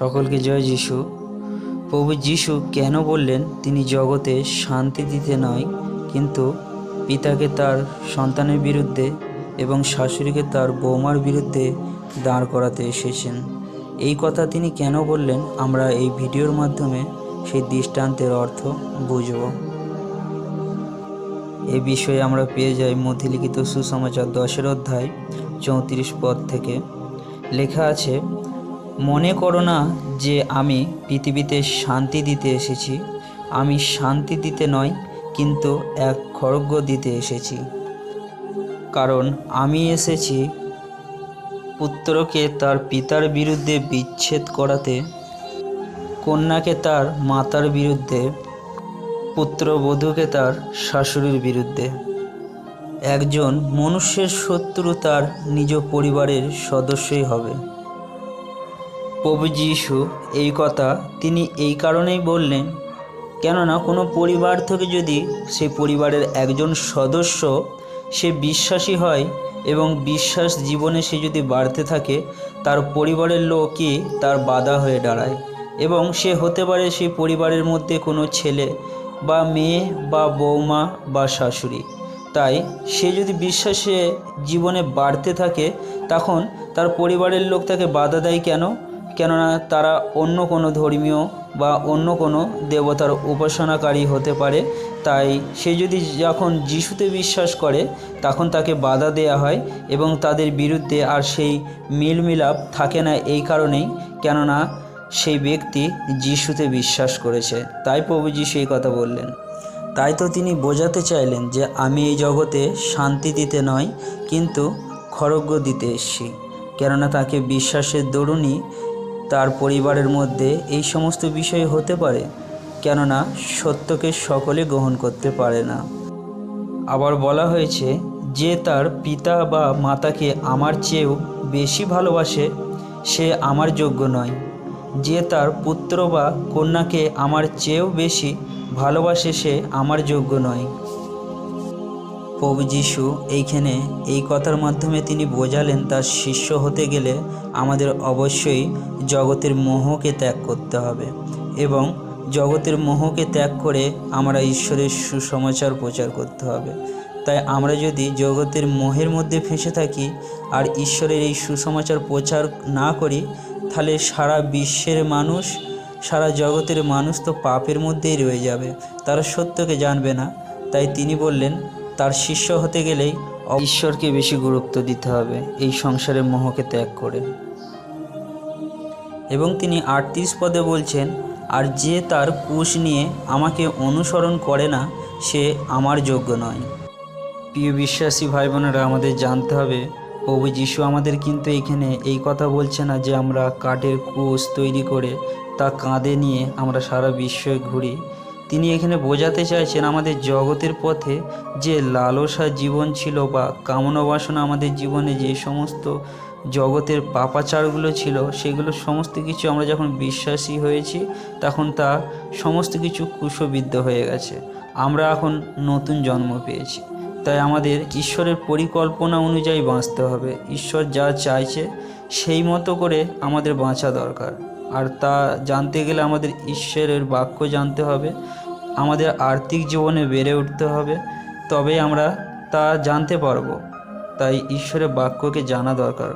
সকলকে জয় যিশু। প্রভু যিশু কেন বললেন তিনি জগতে শান্তি দিতে নয়, কিন্তু পিতাকে তার সন্তানের বিরুদ্ধে এবং শাশুড়িকে তার বৌমার বিরুদ্ধে দাঁড় করাতে এসেছেন? এই কথা তিনি কেন বললেন, আমরা এই ভিডিওর মাধ্যমে সেই দৃষ্টান্তের অর্থ বুঝব। এ বিষয়ে আমরা পেয়ে যাই মধ্যলিখিত সুসমাচার 10 অধ্যায় 34 পদ থেকে। লেখা আছে, মনে করো না যে আমি পৃথিবীতে শান্তি দিতে এসেছি। আমি শান্তি দিতে নয়, কিন্তু এক খড়গ দিতে এসেছি। কারণ আমি এসেছি পুত্রকে তার পিতার বিরুদ্ধে বিচ্ছেদ করাতে, কন্যাকে তার মাতার বিরুদ্ধে, পুত্রবধূকে তার শাশুড়ির বিরুদ্ধে। একজন মনুষ্যের শত্রু তার নিজ পরিবারের সদস্যই হবে। প্রভু যীশু এই কথা তিনি এই কারণেই বললেন, কেননা কোনো পরিবার থেকে যদি সেই পরিবারের একজন সদস্য সে বিশ্বাসী হয় এবং বিশ্বাস জীবনে সে যদি বাড়তে থাকে, তার পরিবারের লোকই তার বাধা হয়ে দাঁড়ায়। এবং সে হতে পারে সেই পরিবারের মধ্যে কোনো ছেলে বা মেয়ে বা বৌমা বা শাশুড়ি। তাই সে যদি বিশ্বাসে জীবনে বাড়তে থাকে, তখন তার পরিবারের লোক তাকে বাধা দেয় কেন? কেননা তারা অন্য কোনো ধর্মীয় বা অন্য কোনো দেবতার উপাসনাকারী হতে পারে। তাই সে যদি যখন যিশুতে বিশ্বাস করে, তখন তাকে বাধা দেয়া হয় এবং তাদের বিরুদ্ধে আর সেই মিলমিলাপ থাকে না। এই কারণেই, কেননা সেই ব্যক্তি যিশুতে বিশ্বাস করেছে। তাই প্রভু যিশু এই কথা বললেন। তাই তো তিনি বোঝাতে চাইলেন যে আমি এই জগতে শান্তি দিতে নয়, কিন্তু খড়গ দিতে এসেছি। কেননা তাকে বিশ্বাসের দরুনই তার পরিবারের মধ্যে এই সমস্ত বিষয় হতে পারে, কেননা সত্যকে সকলে গ্রহণ করতে পারে না। আবার বলা হয়েছে, যে তার পিতা বা মাতাকে আমার চেয়েও বেশি ভালোবাসে সে আমার যোগ্য নয়। যে তার পুত্র বা কন্যাকে আমার চেয়েও বেশি ভালোবাসে সে আমার যোগ্য নয়। প্রভু যীশু এইখানে এই কথার মাধ্যমে তিনি বোঝালেন, তার শিষ্য হতে গেলে আমাদের অবশ্যই জগতের মোহকে ত্যাগ করতে হবে এবং জগতের মোহকে ত্যাগ করে আমরা ঈশ্বরের সুসমাচার প্রচার করতে হবে। তাই আমরা যদি জগতের মোহের মধ্যে ফেঁসে থাকি আর ঈশ্বরের এই সুসমাচার প্রচার না করি, তাহলে সারা বিশ্বের মানুষ, সারা জগতের মানুষ তো পাপের মধ্যেই রয়ে যাবে, তারা সত্যকে জানবে না। তাই তিনি বললেন, তার শিষ্য হতে গেলেই ঈশ্বরকে বেশি গুরুত্ব দিতে হবে এই সংসারের মোহকে ত্যাগ করে। এবং তিনি 38 পদে বলছেন, আর যে তার ক্রুশ নিয়ে আমাকে অনুসরণ করে না সে আমার যোগ্য নয়। প্রিয় বিশ্বাসী ভাই বোনেরা, আমাদের জানতে হবে প্রভু যীশু আমাদের কিন্তু এখানে এই কথা বলছে না যে আমরা কাঠের ক্রুশ তৈরি করে তা কাঁধে নিয়ে আমরা সারা বিশ্বে ঘুরি। তিনি এখানে বোঝাতে চাইছেন আমাদের জগতের পথে যে লালসা জীবন ছিল বা কামনা বাসনা আমাদের জীবনে যে সমস্ত জগতের পাপাচারগুলো ছিল, সেগুলো সমস্ত কিছু আমরা যখন বিশ্বাসী হয়েছি তখন তা সমস্ত কিছু কুশবিদ্ধ হয়ে গেছে। আমরা এখন নতুন জন্ম পেয়েছি। তাই আমাদের ঈশ্বরের পরিকল্পনা অনুযায়ী বাঁচতে হবে। ঈশ্বর যা চাইছে সেই মতো করে আমাদের বাঁচা দরকার। আর তা জানতে গেলে আমাদের ঈশ্বরের বাক্য জানতে হবে, আমাদের আর্থিক জীবনে বেড়ে উঠতে হবে, তবেই আমরা তা জানতে পারবো। তাই ঈশ্বরের বাক্যকে জানা দরকার।